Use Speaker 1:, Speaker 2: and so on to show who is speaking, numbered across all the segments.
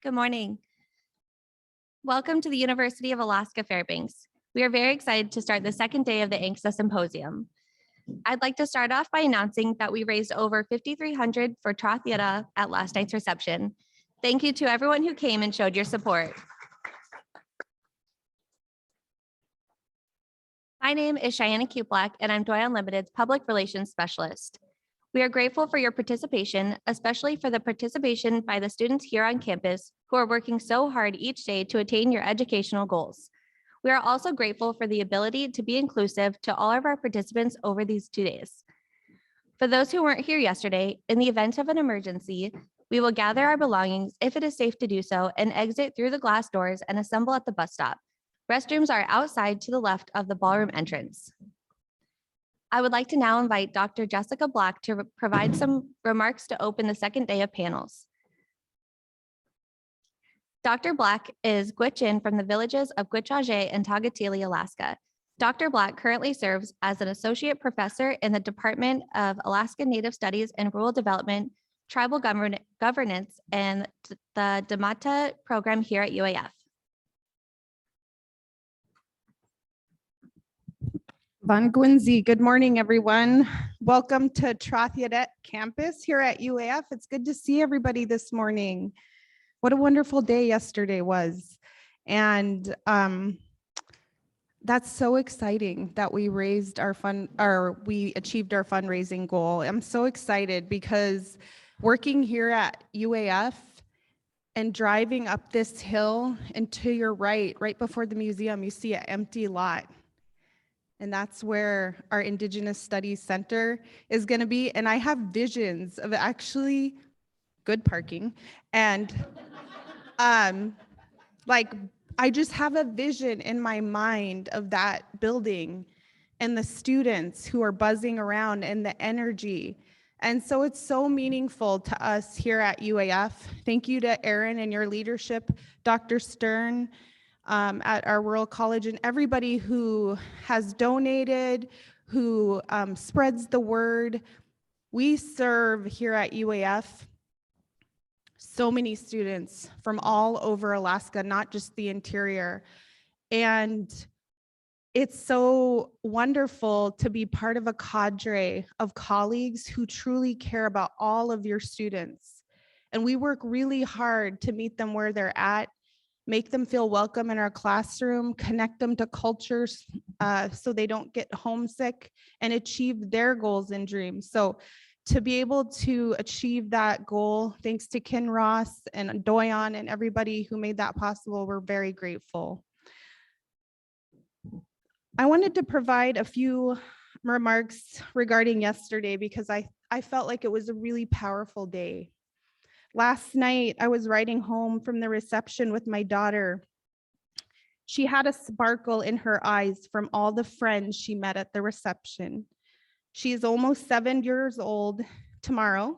Speaker 1: Good morning. Welcome to the University of Alaska Fairbanks. We are very excited to start the second day of the Anthony Symposium. I'd like to start off by announcing that we raised over $5,300 for Cheyenna at last night's reception. Thank you to everyone who came and showed your support. My name is Cheyenna Kuplack, and I'm Doyon Limited's Public Relations Specialist. We are grateful for your participation, especially for the participation by the students here on campus who are working so hard each day to attain your educational goals. We are also grateful for the ability to be inclusive to all of our participants over these 2 days. For those who weren't here yesterday, in the event of an emergency, we will gather our belongings if it is safe to do so and exit through the glass doors and assemble at the bus stop. Restrooms are outside to the left of the ballroom entrance. I would like to now invite Dr. Jessica Black to provide some remarks to open the second day of panels. Dr. Black is Gwich'in from the villages of Gwich'in and Tagatili, Alaska. Dr. Black currently serves as an associate professor in the Department of Alaska Native Studies and Rural Development, Tribal Governance, and the Damata program here at UAF.
Speaker 2: Van Gwinzi, good morning, everyone. Welcome to Cheyenna campus here at UAF. It's good to see everybody this morning. What a wonderful day yesterday was. And that's so exciting that we raised our we achieved our fundraising goal. I'm so excited because working here at UAF and driving up this hill and to your right before the museum, you see an empty lot. And that's where our Indigenous Studies Center is going to be. And I have visions of actually good parking. And I just have a vision in my mind of that building and the students who are buzzing around and the energy. And so it's so meaningful to us here at UAF. Thank you to Aaron and your leadership, Dr. Stern, at our rural college, and everybody who has donated, who spreads the word. We serve here at UAF so many students from all over Alaska, not just the interior. And it's so wonderful to be part of a cadre of colleagues who truly care about all of your students. And we work really hard to meet them where they're at, make them feel welcome in our classroom, connect them to cultures so they don't get homesick, and achieve their goals and dreams. So to be able to achieve that goal, thanks to Ken Ross and Doyon and everybody who made that possible, we're very grateful. I wanted to provide a few remarks regarding yesterday because I felt like it was a really powerful day. Last night, I was riding home from the reception with my daughter. She had a sparkle in her eyes from all the friends she met at the reception. She is almost 7 years old tomorrow,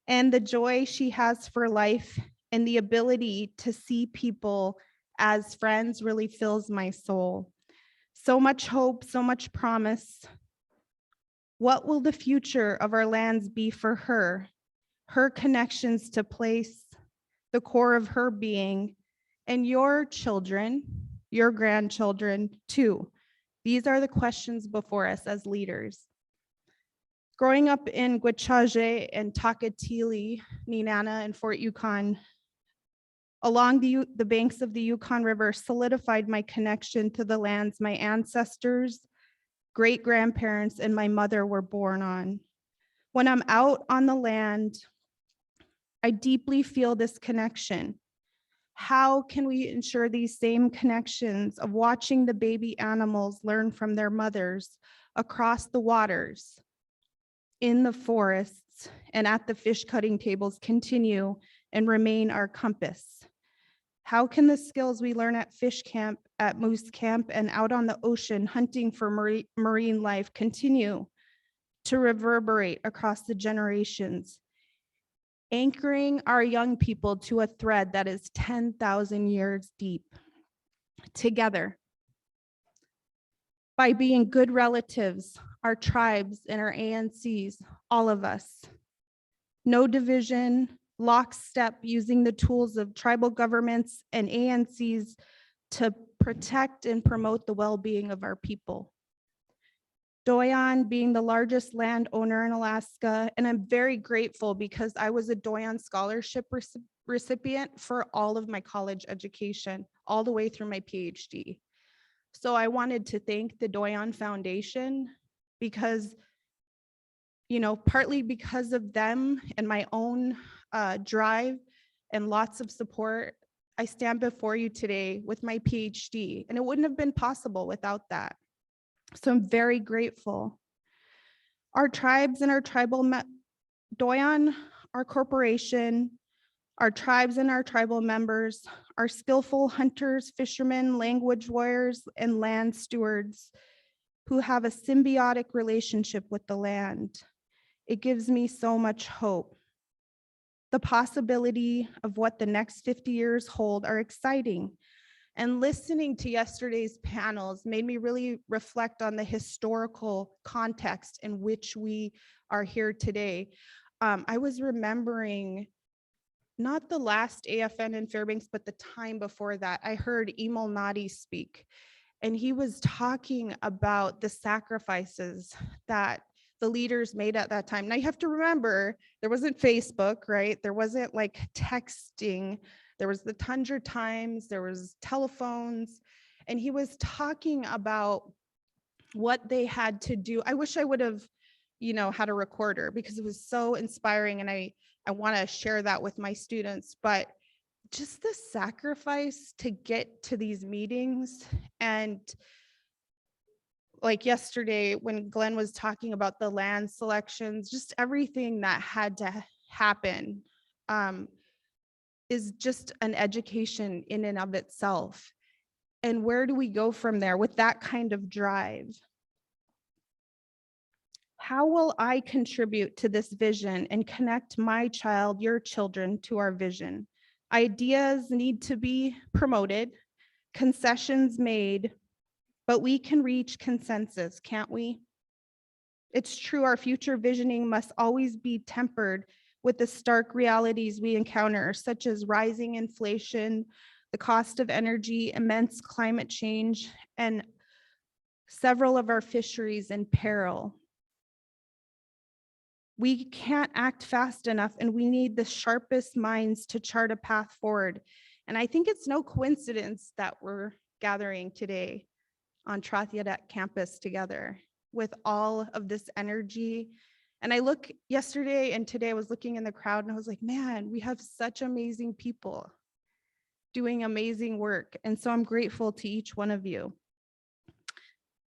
Speaker 2: and the joy she has for life and the ability to see people as friends really fills my soul. So much hope, so much promise. What will the future of our lands be for her? Her connections to place, the core of her being, and your children, your grandchildren too. These are the questions before us as leaders. Growing up in Gwich'in and Tagatili, Nenana, and Fort Yukon, along the banks of the Yukon River solidified my connection to the lands my ancestors, great-grandparents, and my mother were born on. When I'm out on the land, I deeply feel this connection. How can we ensure these same connections of watching the baby animals learn from their mothers across the waters, in the forests, and at the fish cutting tables continue and remain our compass? How can the skills we learn at fish camp, at moose camp, and out on the ocean hunting for marine life continue to reverberate across the generations, anchoring our young people to a thread that is 10,000 years deep together? By being good relatives, our tribes and our ANCs, all of us. No division, lockstep using the tools of tribal governments and ANCs to protect and promote the well-being of our people. Doyon being the largest landowner in Alaska, and I'm very grateful because I was a Doyon scholarship recipient for all of my college education, all the way through my PhD. So I wanted to thank the Doyon Foundation because, partly because of them and my own drive and lots of support, I stand before you today with my PhD, and it wouldn't have been possible without that. So I'm very grateful. Our tribes and our Doyon, our corporation, our tribes and our tribal members, our skillful hunters, fishermen, language warriors, and land stewards who have a symbiotic relationship with the land. It gives me so much hope. The possibility of what the next 50 years hold are exciting. And listening to yesterday's panels made me really reflect on the historical context in which we are here today. I was remembering not the last AFN in Fairbanks, but the time before that. I heard Emil Nadi speak, and he was talking about the sacrifices that the leaders made at that time. Now you have to remember, there wasn't Facebook, right? There wasn't like texting. There was the Tundra Times, there was telephones, and he was talking about what they had to do. I wish I would have, had a recorder because it was so inspiring, and I want to share that with my students. But just the sacrifice to get to these meetings, and like yesterday when Glenn was talking about the land selections, just everything that had to happen is just an education in and of itself. And where do we go from there with that kind of drive? How will I contribute to this vision and connect my child, your children, to our vision? Ideas need to be promoted, concessions made, but we can reach consensus, can't we? It's true, our future visioning must always be tempered with the stark realities we encounter, such as rising inflation, the cost of energy, immense climate change, and several of our fisheries in peril. We can't act fast enough, and we need the sharpest minds to chart a path forward. And I think it's no coincidence that we're gathering today on Trothiadet campus together with all of this energy. And I look yesterday and today, I was looking in the crowd and I was like, man, we have such amazing people doing amazing work. And so I'm grateful to each one of you.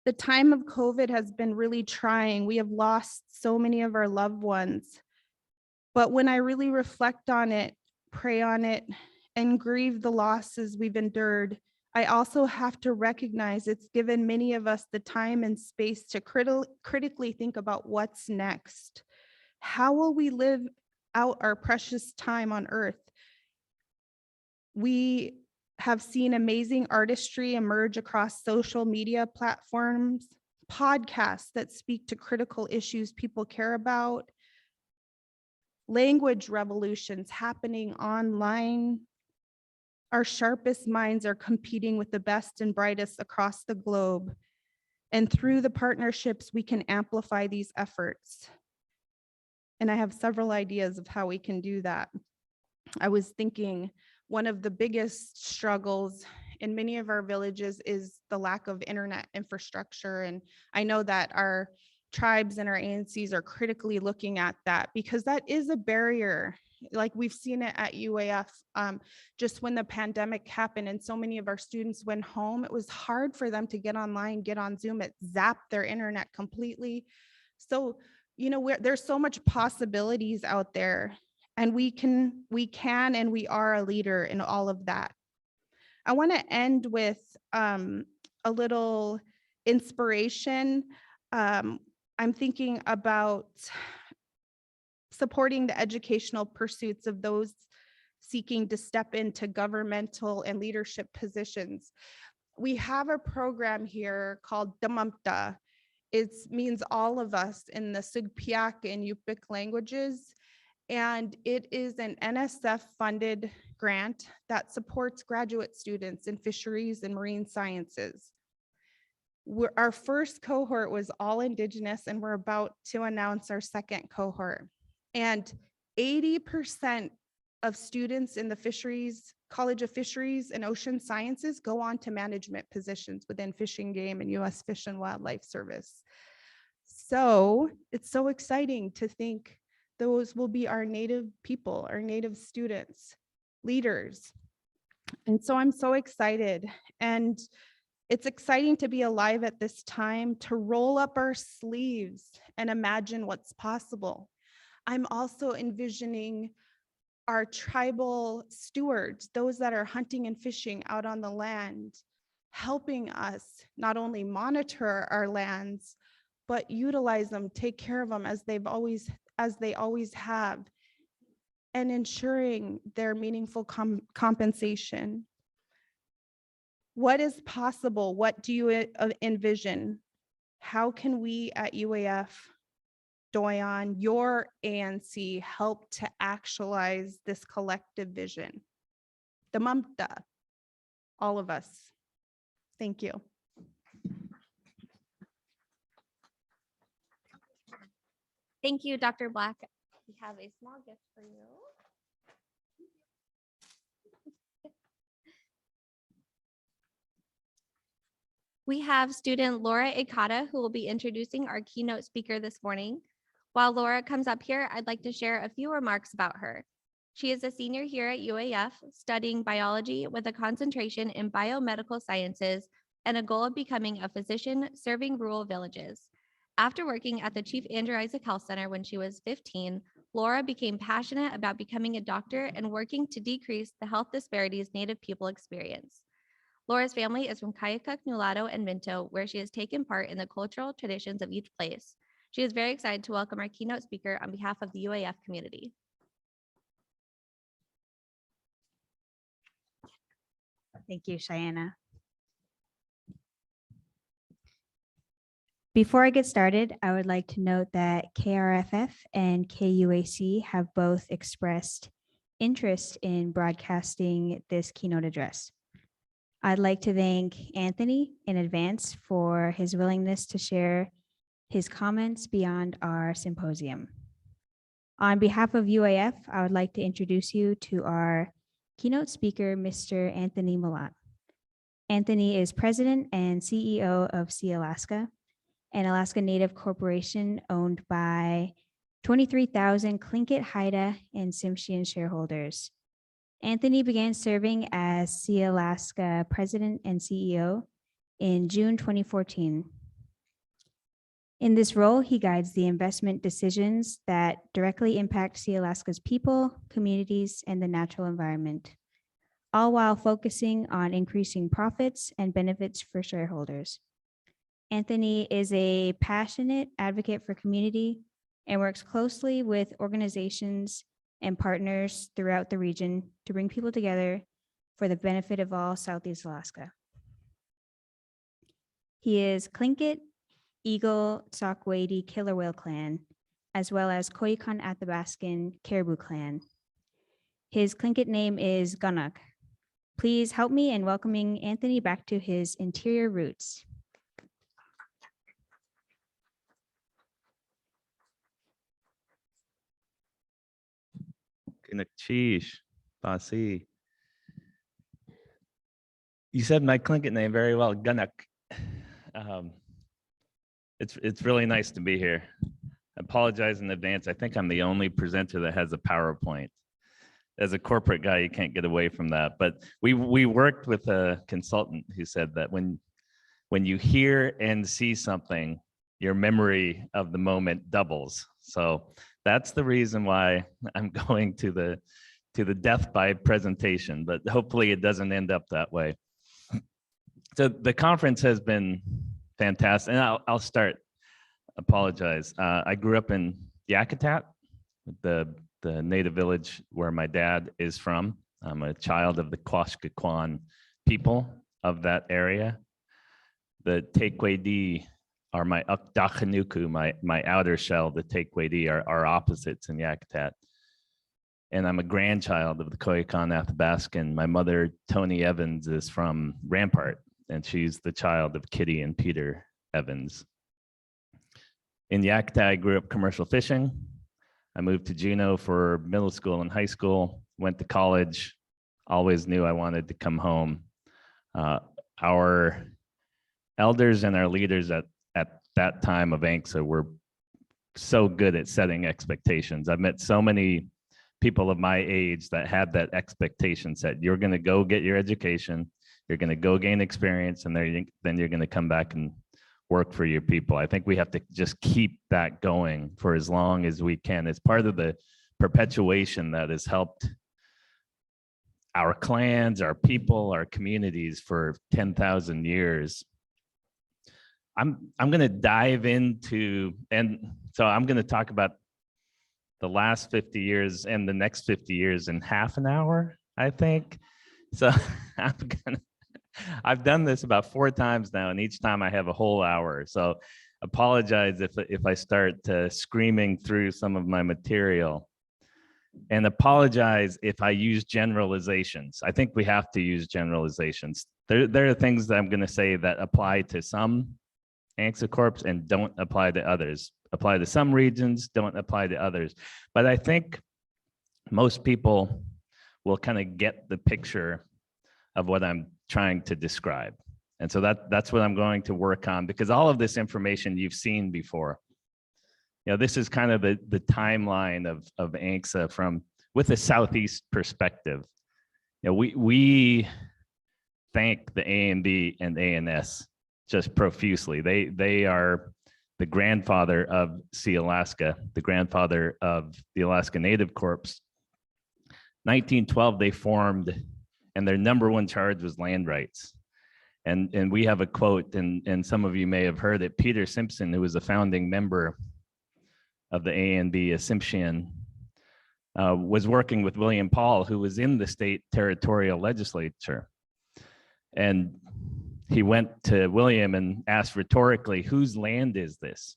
Speaker 2: The time of COVID has been really trying. We have lost so many of our loved ones. But when I really reflect on it, pray on it, and grieve the losses we've endured, I also have to recognize it's given many of us the time and space to critically think about what's next. How will we live out our precious time on earth? We have seen amazing artistry emerge across social media platforms, podcasts that speak to critical issues people care about, language revolutions happening online. Our sharpest minds are competing with the best and brightest across the globe. And through the partnerships, we can amplify these efforts. And I have several ideas of how we can do that. I was thinking one of the biggest struggles in many of our villages is the lack of internet infrastructure. And I know that our tribes and our ANCs are critically looking at that because that is a barrier. Like we've seen it at UAF, just when the pandemic happened and so many of our students went home, it was hard for them to get online, get on Zoom, it zapped their internet completely. So, there's so much possibilities out there, and we can and we are a leader in all of that. I want to end with a little inspiration. I'm thinking about supporting the educational pursuits of those seeking to step into governmental and leadership positions. We have a program here called Damamta. It means all of us in the Sugpiaq and Yupik languages. And it is an NSF-funded grant that supports graduate students in fisheries and marine sciences. Our first cohort was all Indigenous, and we're about to announce our second cohort. And 80% of students in the College of Fisheries and Ocean Sciences go on to management positions within Fish and Game and U.S. Fish and Wildlife Service. So it's so exciting to think those will be our Native people, our Native students, leaders. And so I'm so excited. And it's exciting to be alive at this time, to roll up our sleeves and imagine what's possible. I'm also envisioning our tribal stewards, those that are hunting and fishing out on the land, helping us not only monitor our lands, but utilize them, take care of them as they always have, and ensuring their meaningful compensation. What is possible? What do you envision? How can we at UAF, Doyon, your ANC, help to actualize this collective vision? The Mamta, all of us. Thank you.
Speaker 1: Thank you, Dr. Black. We have a small gift for you. We have student Laura Ekada, who will be introducing our keynote speaker this morning. While Laura comes up here, I'd like to share a few remarks about her. She is a senior here at UAF, studying biology with a concentration in biomedical sciences and a goal of becoming a physician serving rural villages. After working at the Chief Andrew Isaac Health Center when she was 15, Laura became passionate about becoming a doctor and working to decrease the health disparities Native people experience. Laura's family is from Kayakuk, Nulato, and Minto, where she has taken part in the cultural traditions of each place. She is very excited to welcome our keynote speaker on behalf of the UAF community.
Speaker 3: Thank you, Cheyenna. Before I get started, I would like to note that KRFF and KUAC have both expressed interest in broadcasting this keynote address. I'd like to thank Anthony in advance for his willingness to share his comments beyond our symposium. On behalf of UAF, I would like to introduce you to our keynote speaker, Mr. Anthony Mallott. Anthony is president and CEO of Sealaska, an Alaska Native corporation owned by 23,000 Tlingit, Haida, and Tsimshian shareholders. Anthony began serving as Sealaska president and CEO in June 2014. In this role, he guides the investment decisions that directly impact Sealaska's people, communities, and the natural environment, all while focusing on increasing profits and benefits for shareholders. Anthony is a passionate advocate for community and works closely with organizations and partners throughout the region to bring people together for the benefit of all Southeast Alaska. He is Tlingit, Eagle, Sockwadey, Killer Whale Clan, as well as Koyukon Athabaskan Caribou Clan. His Tlingit name is Gunuk. Please help me in welcoming Anthony back to his interior roots.
Speaker 4: Cheesh, Basi. You said my Tlingit name very well, Gunuk. It's really nice to be here. I apologize in advance. I think I'm the only presenter that has a PowerPoint. As a corporate guy, you can't get away from that. But we worked with a consultant who said that when you hear and see something, your memory of the moment doubles. So that's the reason why I'm going to the death by presentation, but hopefully it doesn't end up that way. So the conference has been fantastic, and I'll start. Apologize. I grew up in Yakutat, the native village where my dad is from. I'm a child of the Quashkakwan people of that area. The Tequedi are my Ukdachanuku, my outer shell. The Tequedi are opposites in Yakutat. and I'm a grandchild of the Koyukon Athabascan. My mother, Tony Evans, is from Rampart, and she's the child of Kitty and Peter Evans. In Yakta, I grew up commercial fishing. I moved to Juneau for middle school and high school, went to college, always knew I wanted to come home. Our elders and our leaders at that time of Anxa were so good at setting expectations. I've met so many people of my age that had that expectation set. You're going to go get your education, you're going to go gain experience, and then you're going to come back and work for your people. I think we have to just keep that going for as long as we can. It's part of the perpetuation that has helped our clans, our people, our communities for 10,000 years. I'm going to dive into, and so I'm going to talk about the last 50 years and the next 50 years in half an hour, I think. So I've done this about 4 times now, and each time I have a whole hour. So apologize if I start screaming through some of my material, and apologize if I use generalizations. I think we have to use generalizations. There are things that I'm going to say that apply to some Anxa Corps and don't apply to others. Apply to some regions, don't apply to others. But I think most people will kind of get the picture of what I'm trying to describe. And so that's what I'm going to work on, because all of this information you've seen before. You know, this is kind of the timeline of Anxa with a Southeast perspective. You know, we thank the A&B and ANS just profusely. They are the grandfather of Sealaska, the grandfather of the Alaska Native Corps. 1912, they formed, and their #1 charge was land rights. And we have a quote, and some of you may have heard it. Peter Simpson, who was a founding member of the A&B, a Simpson, was working with William Paul, who was in the state territorial legislature. And he went to William and asked rhetorically, whose land is this?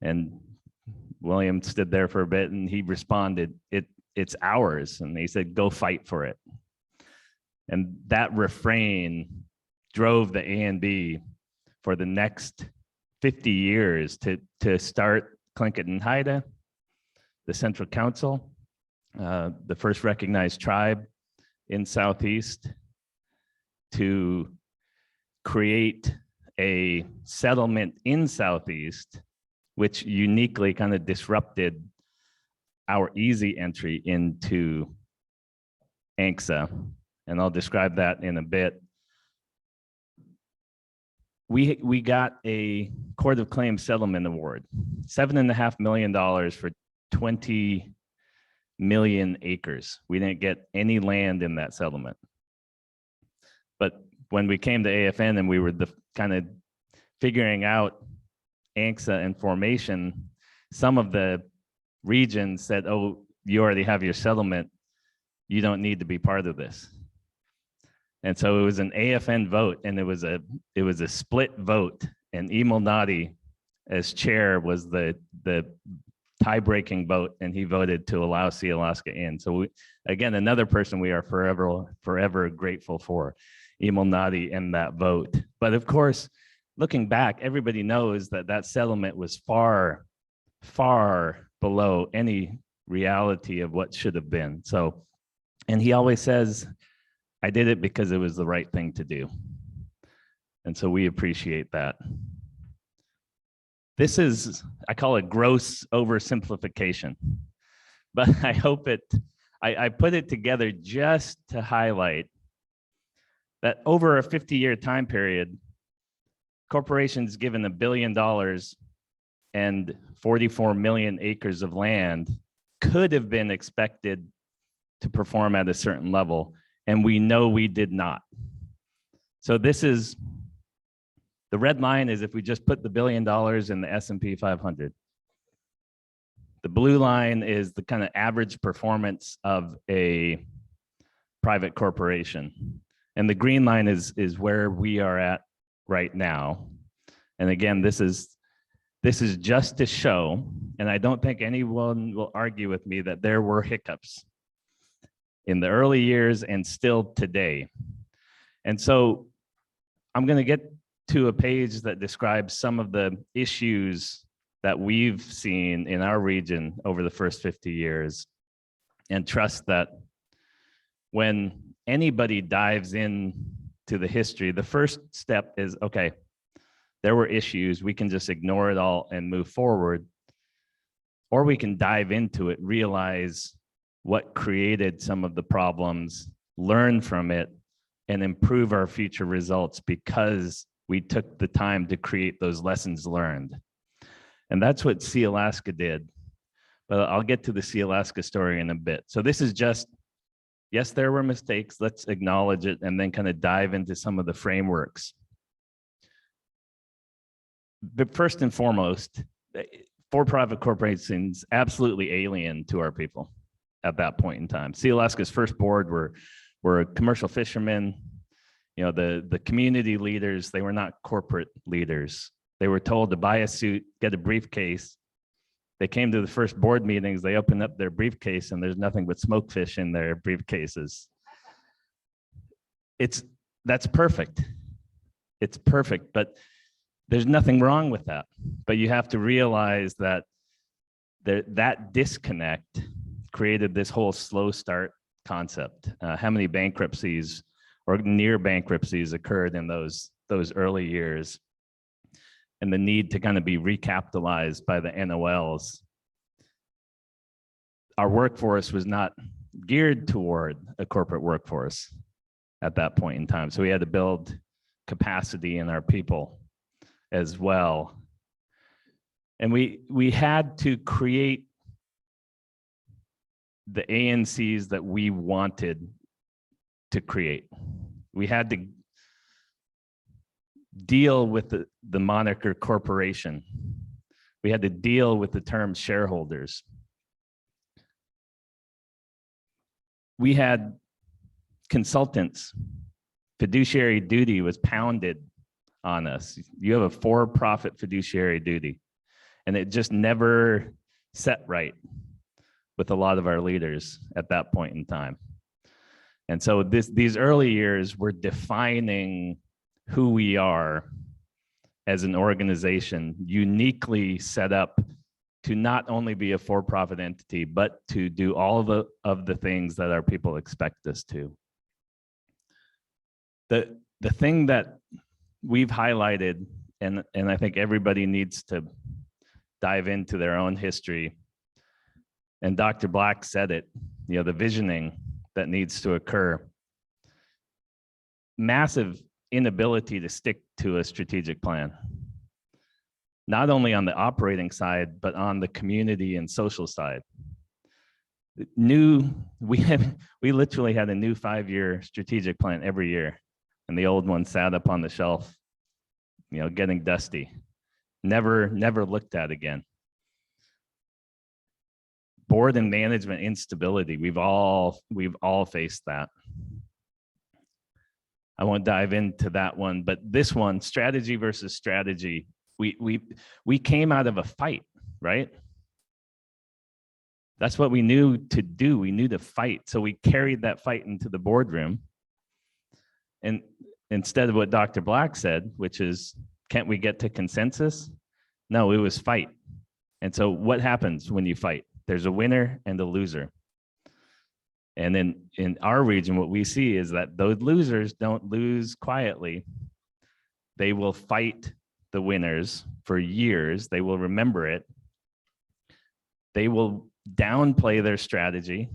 Speaker 4: And William stood there for a bit, and he responded, it's ours. And he said, go fight for it. And that refrain drove the A&B for the next 50 years to start Tlingit and Haida, the Central Council, the first recognized tribe in Southeast, to create a settlement in Southeast, which uniquely kind of disrupted our easy entry into Anxa. And I'll describe that in a bit. We got a Court of Claims settlement award, $7.5 million for 20 million acres. We didn't get any land in that settlement. But when we came to AFN and we were kind of figuring out Anxa and formation, some of the regions said, oh, you already have your settlement. You don't need to be part of this. And so it was an AFN vote, and it was a split vote. And Emil Nadi, as chair, was the tie-breaking vote, and he voted to allow Sealaska in. So again, another person we are forever grateful for, Emil Nadi, and that vote. But of course, looking back, everybody knows that settlement was far, far below any reality of what should have been. So, and he always says, I did it because it was the right thing to do. And so we appreciate that. This is, I call it gross oversimplification, but I hope I put it together just to highlight that over a 50-year time period, corporations given $1 billion and 44 million acres of land could have been expected to perform at a certain level. And we know we did not. So this is, the red line is if we just put the $1 billion in the S&P 500. The blue line is the kind of average performance of a private corporation. And the green line is where we are at right now. And again, this is just to show, and I don't think anyone will argue with me that there were hiccups in the early years and still today. And so I'm going to get to a page that describes some of the issues that we've seen in our region over the first 50 years, and trust that when anybody dives in to the history, the first step is, okay, there were issues, we can just ignore it all and move forward, or we can dive into it, realize what created some of the problems, learn from it, and improve our future results because we took the time to create those lessons learned. And that's what Sealaska did. But I'll get to the Sealaska story in a bit. So this is just, yes, there were mistakes. Let's acknowledge it and then kind of dive into some of the frameworks. But first and foremost, for-profit corporations absolutely alien to our people at that point in time. Sealaska's first board were commercial fishermen. You know, the community leaders, they were not corporate leaders. They were told to buy a suit, get a briefcase. They came to the first board meetings, they opened up their briefcase and there's nothing but smoked fish in their briefcases. That's perfect. It's perfect, but there's nothing wrong with that. But you have to realize that that disconnect created this whole slow start concept. How many bankruptcies or near bankruptcies occurred in those early years, and the need to kind of be recapitalized by the NOLs. Our workforce was not geared toward a corporate workforce at that point in time. So we had to build capacity in our people as well. And we had to create the ANCs that we wanted to create. We had to deal with the moniker corporation. We had to deal with the term shareholders. We had consultants. Fiduciary duty was pounded on us. You have a for-profit fiduciary duty, and it just never set right with a lot of our leaders at that point in time. And so these early years were defining who we are as an organization, uniquely set up to not only be a for-profit entity, but to do all of the things that our people expect us to. The thing that we've highlighted, and I think everybody needs to dive into their own history, and Dr. Black said it, you know, the visioning that needs to occur. Massive inability to stick to a strategic plan, not only on the operating side, but on the community and social side. We literally had a new 5-year strategic plan every year, and the old one sat up on the shelf, you know, getting dusty, never looked at again. Board and management instability, we've all faced that. I won't dive into that one, but this one, strategy versus strategy, we came out of a fight, right? That's what we knew to do. We knew to fight. So we carried that fight into the boardroom. And instead of what Dr. Black said, which is, can't we get to consensus? No, it was fight. And so what happens when you fight? There's a winner and a loser. And then in our region, what we see is that those losers don't lose quietly. They will fight the winners for years. They will remember it. They will downplay their strategy.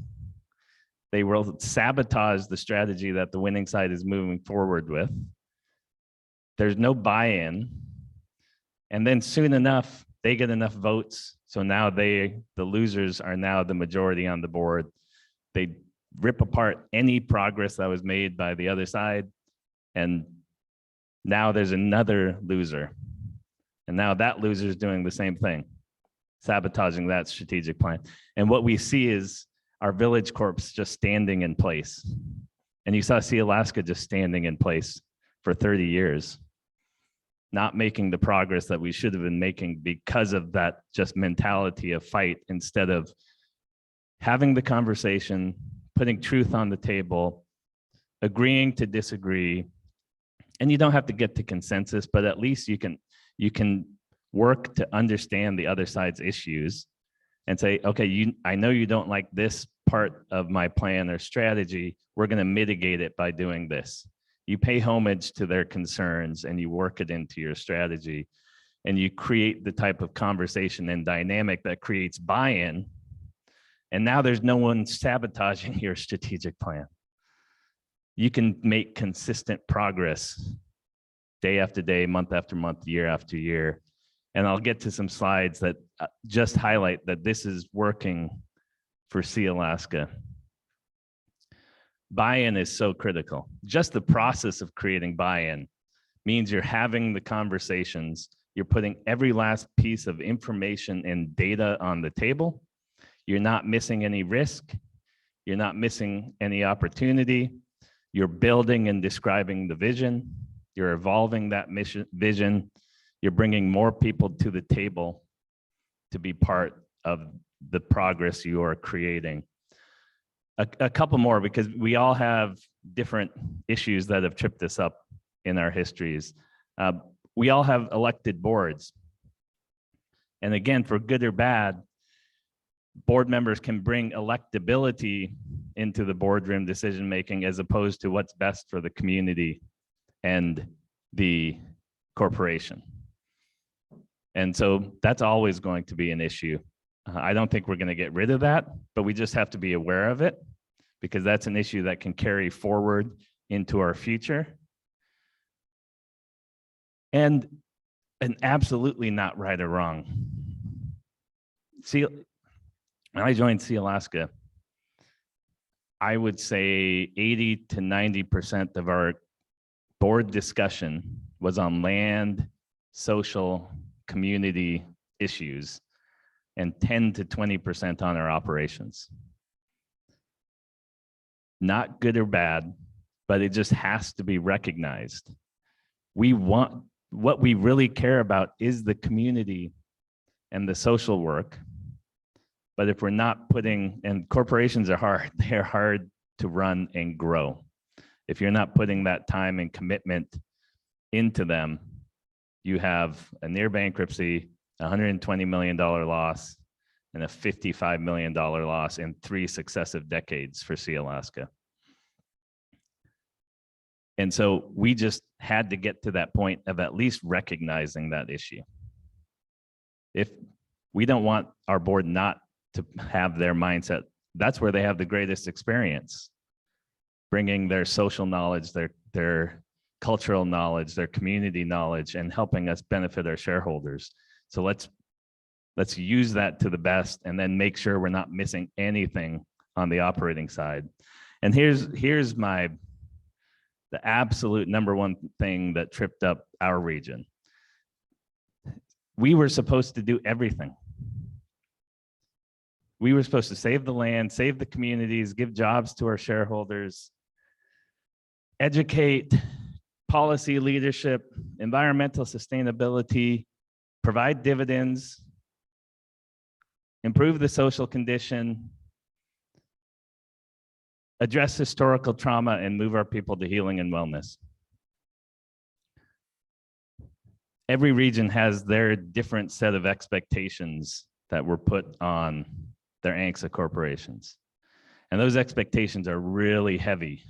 Speaker 4: They will sabotage the strategy that the winning side is moving forward with. There's no buy-in. And then soon enough, they get enough votes. So now the losers are now the majority on the board. They rip apart any progress that was made by the other side. And now there's another loser. And now that loser is doing the same thing, sabotaging that strategic plan. And what we see is our village corps just standing in place. And you saw Sealaska just standing in place for 30 years, not making the progress that we should have been making because of that just mentality of fight, instead of having the conversation, putting truth on the table, agreeing to disagree. And you don't have to get to consensus, but at least you can work to understand the other side's issues and say, okay, I know you don't like this part of my plan or strategy. We're going to mitigate it by doing this. You pay homage to their concerns and you work it into your strategy, and you create the type of conversation and dynamic that creates buy-in. And now there's no one sabotaging your strategic plan. You can make consistent progress day after day, month after month, year after year. And I'll get to some slides that just highlight that this is working for Sealaska. Buy-in is so critical. Just the process of creating buy-in means you're having the conversations, you're putting every last piece of information and data on the table. You're not missing any risk. You're not missing any opportunity. You're building and describing the vision. You're evolving that vision. You're bringing more people to the table to be part of the progress you are creating. A couple more, because we all have different issues that have tripped us up in our histories. We all have elected boards. And again, for good or bad, board members can bring electability into the boardroom decision-making as opposed to what's best for the community and the corporation. And so that's always going to be an issue. I don't think we're going to get rid of that, but we just have to be aware of it, because that's an issue that can carry forward into our future. And absolutely not right or wrong. See, when I joined Sealaska, I would say 80 to 90% of our board discussion was on land, social, community issues, and 10 to 20% on our operations. Not good or bad, but it just has to be recognized. What we really care about is the community and the social work. But if we're not putting, and corporations are hard, they're hard to run and grow. If you're not putting that time and commitment into them, you have a near bankruptcy, $120 million loss, and a $55 million loss in 3 successive decades for Sealaska. And so we just had to get to that point of at least recognizing that issue. If we don't want our board not to have their mindset, that's where they have the greatest experience, bringing their social knowledge, their cultural knowledge, their community knowledge, and helping us benefit our shareholders. So let's use that to the best, and then make sure we're not missing anything on the operating side. And here's the absolute number one thing that tripped up our region. We were supposed to do everything. We were supposed to save the land, save the communities, give jobs to our shareholders, educate, policy leadership, environmental sustainability, provide dividends, improve the social condition, address historical trauma, and move our people to healing and wellness. Every region has their different set of expectations that were put on their ANCSA corporations. And those expectations are really heavy.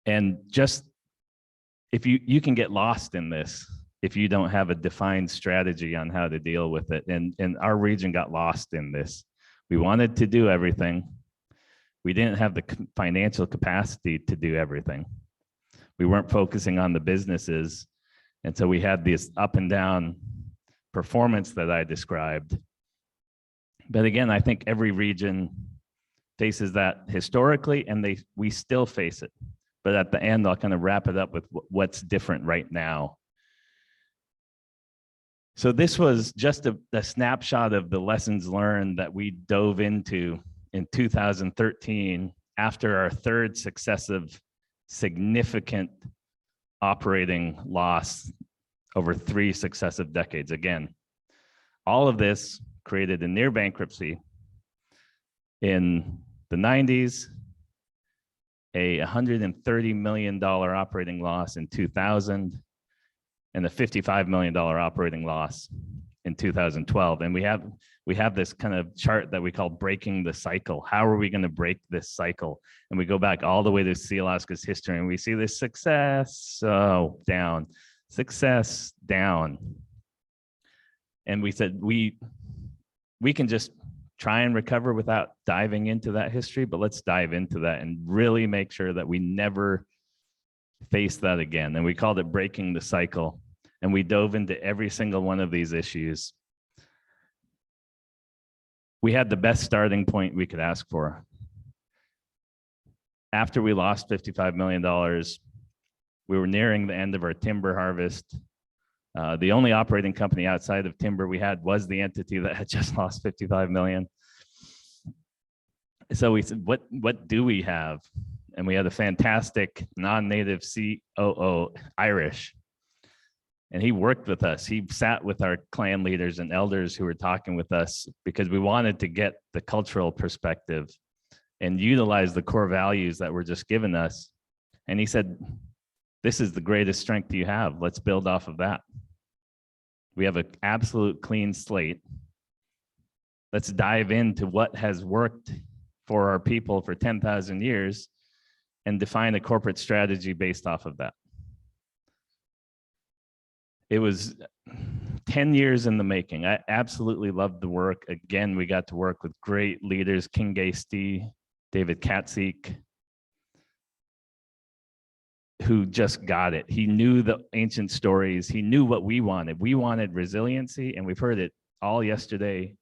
Speaker 4: And just, if you can get lost in this if you don't have a defined strategy on how to deal with it. And our region got lost in this. We wanted to do everything. We didn't have the financial capacity to do everything. We weren't focusing on the businesses. And so we had this up and down performance that I described. But again, I think every region faces that historically, and we still face it. But at the end, I'll kind of wrap it up with what's different right now. So this was just a snapshot of the lessons learned that we dove into in 2013 after our third successive significant operating loss over 3 successive decades. Again, all of this created a near bankruptcy, In the 90s, a $130 million operating loss in 2000, and a $55 million operating loss in 2012. And we have this kind of chart that we call breaking the cycle. How are we going to break this cycle? And we go back all the way to Sealaska's history, and we see this success, down, success, down. And we said, we can just try and recover without diving into that history, but let's dive into that and really make sure that we never face that again. And we called it breaking the cycle. And we dove into every single one of these issues. We had the best starting point we could ask for. After we lost $55 million, we were nearing the end of our timber harvest. The only operating company outside of timber we had was the entity that had just lost $55 million. So we said, what do we have? And we had a fantastic non-native COO, Irish. And he worked with us. He sat with our clan leaders and elders who were talking with us because we wanted to get the cultural perspective and utilize the core values that were just given us. And he said, this is the greatest strength you have. Let's build off of that. We have an absolute clean slate. Let's dive into what has worked for our people for 10,000 years and define a corporate strategy based off of that. It was 10 years in the making. I absolutely loved the work. Again, we got to work with great leaders, King Gaisty, David Katzik, who just got it. He knew the ancient stories. He knew what we wanted. We wanted resiliency, and we've heard it all yesterday,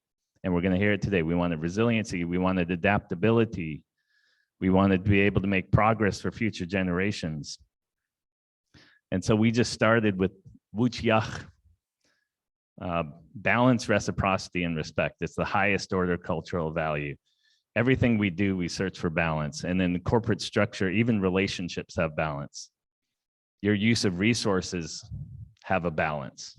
Speaker 4: and we're going to hear it today. We wanted resiliency. We wanted adaptability. We wanted to be able to make progress for future generations. And so we just started with Wuchiach, balance, reciprocity, and respect. It's the highest order cultural value. Everything we do, we search for balance. And in the corporate structure, even relationships have balance. Your use of resources have a balance.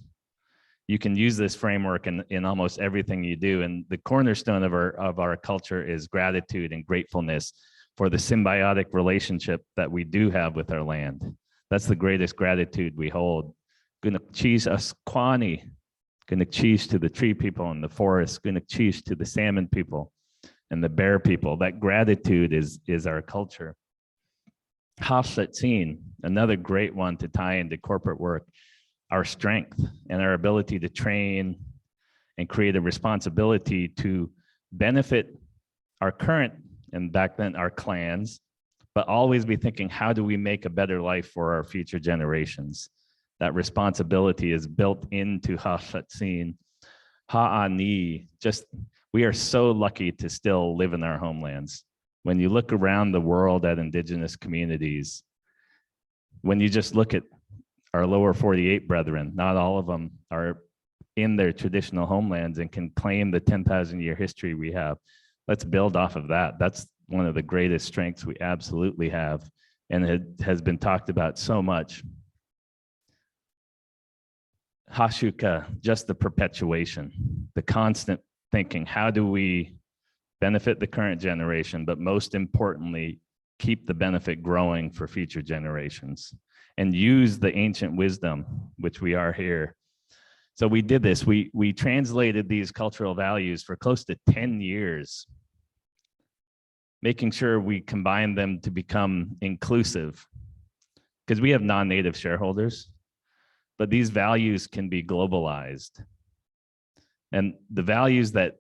Speaker 4: You can use this framework in almost everything you do. And the cornerstone of our culture is gratitude and gratefulness for the symbiotic relationship that we do have with our land. That's the greatest gratitude we hold. Gunakchees Asquani, Gunakchees to the tree people in the forest, Gunakchees to the salmon people and the bear people. That gratitude is our culture. Hafsatzin, another great one to tie into corporate work, our strength and our ability to train and create a responsibility to benefit our current, and back then our clans, but always be thinking, how do we make a better life for our future generations? That responsibility is built into Hafsatzin. Ha'ani, we are so lucky to still live in our homelands. When you look around the world at indigenous communities, when you just look at our lower 48 brethren, not all of them are in their traditional homelands and can claim the 10,000 year history we have. Let's build off of that. That's one of the greatest strengths we absolutely have, and it has been talked about so much. Hashuka, just the perpetuation, the constant thinking, how do we benefit the current generation, but most importantly, keep the benefit growing for future generations and use the ancient wisdom, which we are here. So we did this, we translated these cultural values for close to 10 years, making sure we combine them to become inclusive, because we have non-native shareholders, but these values can be globalized. And the values that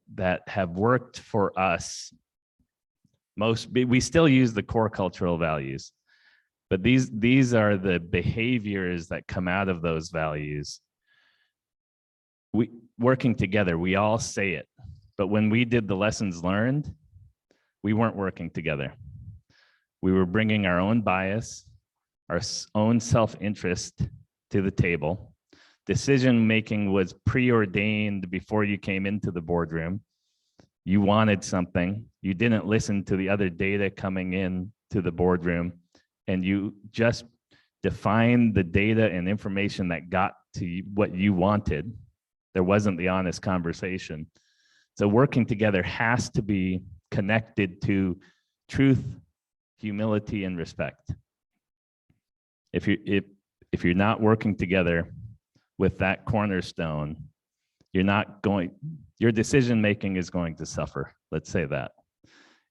Speaker 4: have worked for us, we still use the core cultural values, but these are the behaviors that come out of those values. We working together, we all say it, but when we did the lessons learned, we weren't working together. We were bringing our own bias, our own self-interest to the table. Decision-making was preordained before you came into the boardroom. You wanted something. You didn't listen to the other data coming in to the boardroom, and you just defined the data and information that got to what you wanted. There wasn't the honest conversation. So working together has to be connected to truth, humility, and respect. If you're not working together with that cornerstone, your decision making is going to suffer. Let's say that.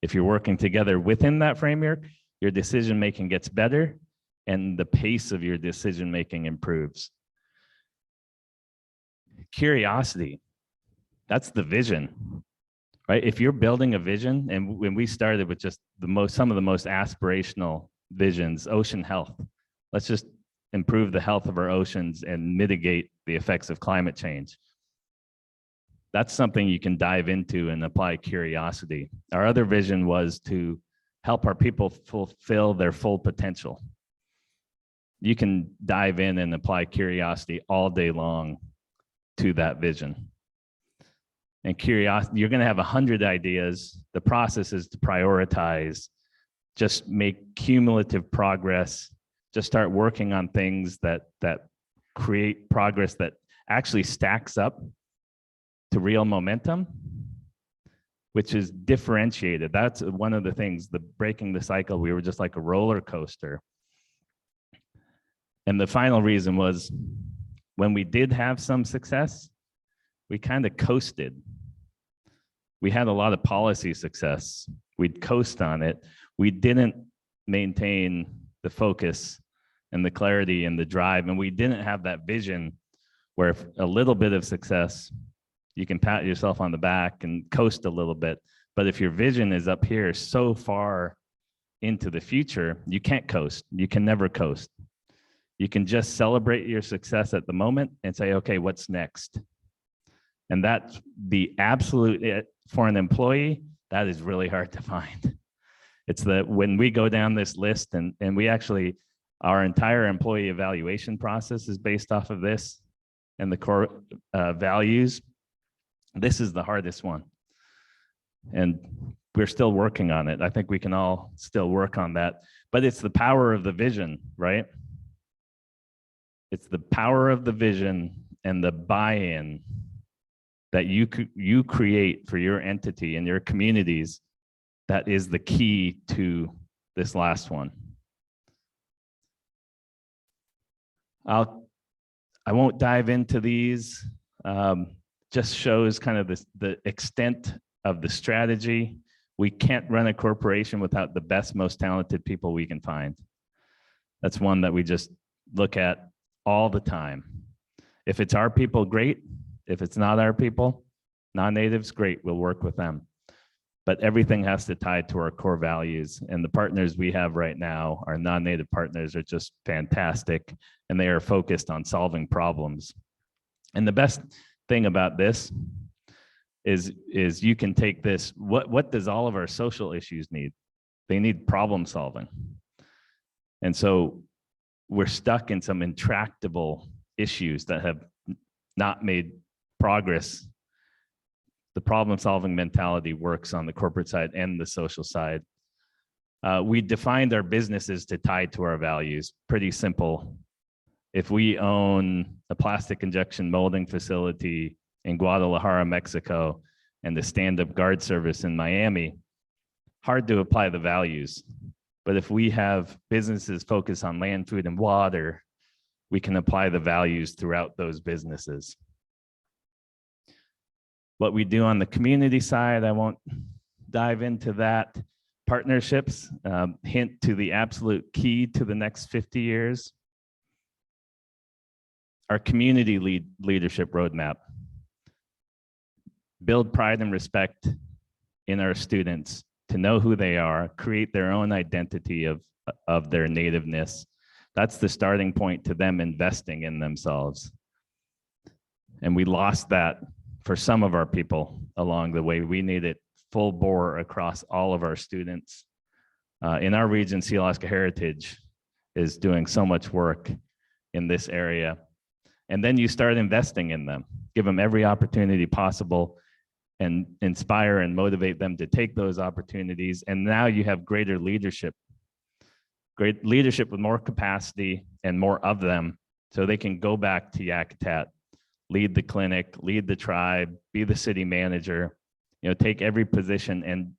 Speaker 4: If you're working together within that framework, your decision making gets better and the pace of your decision making improves. Curiosity, that's the vision, right? If you're building a vision, and when we started with just some of the most aspirational visions, ocean health, let's just improve the health of our oceans and mitigate the effects of climate change. That's something you can dive into and apply curiosity. Our other vision was to help our people fulfill their full potential. You can dive in and apply curiosity all day long to that vision. And curiosity, you're going to have 100 ideas. The process is to prioritize, just make cumulative progress, just start working on things that create progress that actually stacks up to real momentum, which is differentiated. That's one of the things, the breaking the cycle, we were just like a roller coaster. And the final reason was when we did have some success, we kind of coasted. We had a lot of policy success. We'd coast on it. We didn't maintain the focus and the clarity and the drive, and we didn't have that vision where if a little bit of success, you can pat yourself on the back and coast a little bit. But if your vision is up here so far into the future, you can't coast. You can never coast. You can just celebrate your success at the moment and say, okay, what's next? And that's the absolute, for an employee, that is really hard to find. It's that when we go down this list and we actually, our entire employee evaluation process is based off of this and the core values. This is the hardest one. And we're still working on it. I think we can all still work on that, but it's the power of the vision, right? It's the power of the vision and the buy-in that you create for your entity and your communities that is the key to this last one. I won't dive into these. Just shows kind of the extent of the strategy. We can't run a corporation without the best, most talented people we can find. That's one that we just look at all the time. If it's our people, great. If it's not our people, non-natives, great, we'll work with them. But everything has to tie to our core values. And the partners we have right now, our non-native partners, are just fantastic. And they are focused on solving problems. And the best thing about this is you can take this, what does all of our social issues need? They need problem solving. And so we're stuck in some intractable issues that have not made progress. The problem solving mentality works on the corporate side and the social side. We defined our businesses to tie to our values. Pretty simple. If we own a plastic injection molding facility in Guadalajara, Mexico, and the stand-up guard service in Miami, hard to apply the values. But if we have businesses focused on land, food, and water, we can apply the values throughout those businesses. What we do on the community side, I won't dive into that. Partnerships, hint to the absolute key to the next 50 years. Our community leadership roadmap. Build pride and respect in our students to know who they are, create their own identity of their nativeness. That's the starting point to them investing in themselves. And we lost that for some of our people along the way. We need it full bore across all of our students. In our region, Sealaska Heritage is doing so much work in this area. And then you start investing in them, give them every opportunity possible and inspire and motivate them to take those opportunities. And now you have great leadership with more capacity and more of them, so they can go back to Yakutat, lead the clinic, lead the tribe, be the city manager, take every position and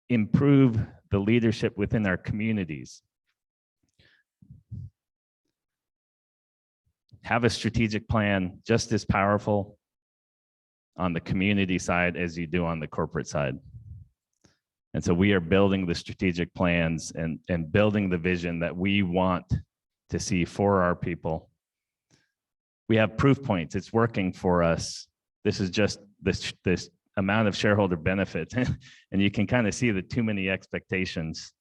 Speaker 4: improve the leadership within our communities. Have a strategic plan just as powerful on the community side as you do on the corporate side. And so we are building the strategic plans and building the vision that we want to see for our people. We have proof points. It's working for us. This is just this amount of shareholder benefit. And you can kind of see the too many expectations.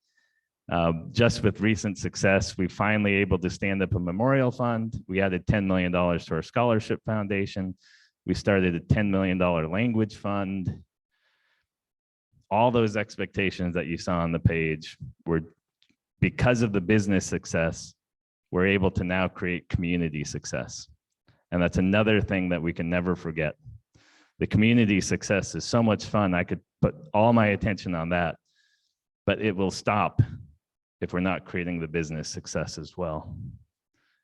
Speaker 4: Just with recent success, we finally able to stand up a memorial fund. We added $10 million to our scholarship foundation. We started a $10 million language fund. All those expectations that you saw on the page were because of the business success, we're able to now create community success. And that's another thing that we can never forget. The community success is so much fun. I could put all my attention on that, but it will stop if we're not creating the business success as well.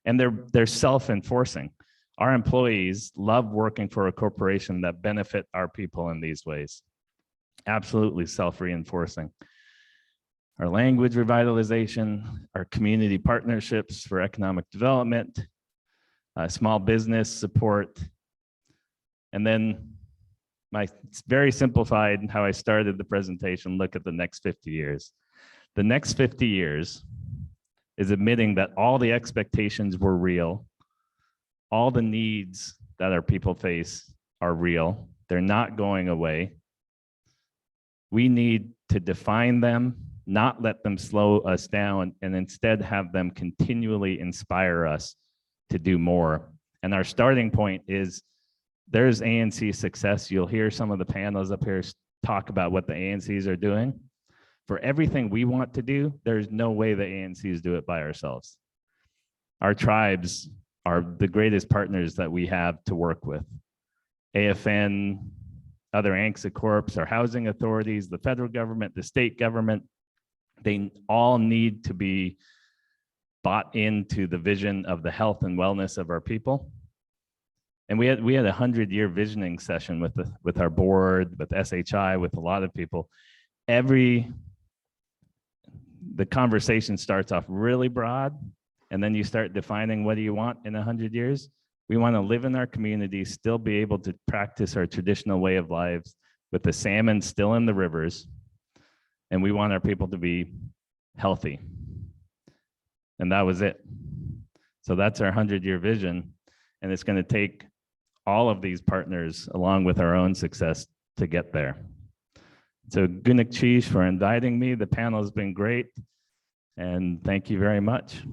Speaker 4: And they're self-enforcing. Our employees love working for a corporation that benefit our people in these ways. Absolutely self-reinforcing. Our language revitalization, our community partnerships for economic development, small business support, and then my very simplified how I started the presentation, look at the next 50 years. The next 50 years is admitting that all the expectations were real. All the needs that our people face are real. They're not going away. We need to define them, not let them slow us down, and instead have them continually inspire us to do more. And our starting point is there's ANC success. You'll hear some of the panels up here talk about what the ANCs are doing. For everything we want to do, there's no way the ANCs do it by ourselves. Our tribes are the greatest partners that we have to work with. AFN, other ANCSA Corps, our housing authorities, the federal government, the state government, they all need to be bought into the vision of the health and wellness of our people. And we had a 100-year visioning session with our board, with SHI, with a lot of people. The conversation starts off really broad, and then you start defining what do you want in 100 years. We want to live in our community, still be able to practice our traditional way of lives with the salmon still in the rivers, and we want our people to be healthy. And that was it. So that's our 100-year vision, and it's going to take all of these partners along with our own success to get there. So Gunik Cheesh for inviting me. The panel has been great, and thank you very much.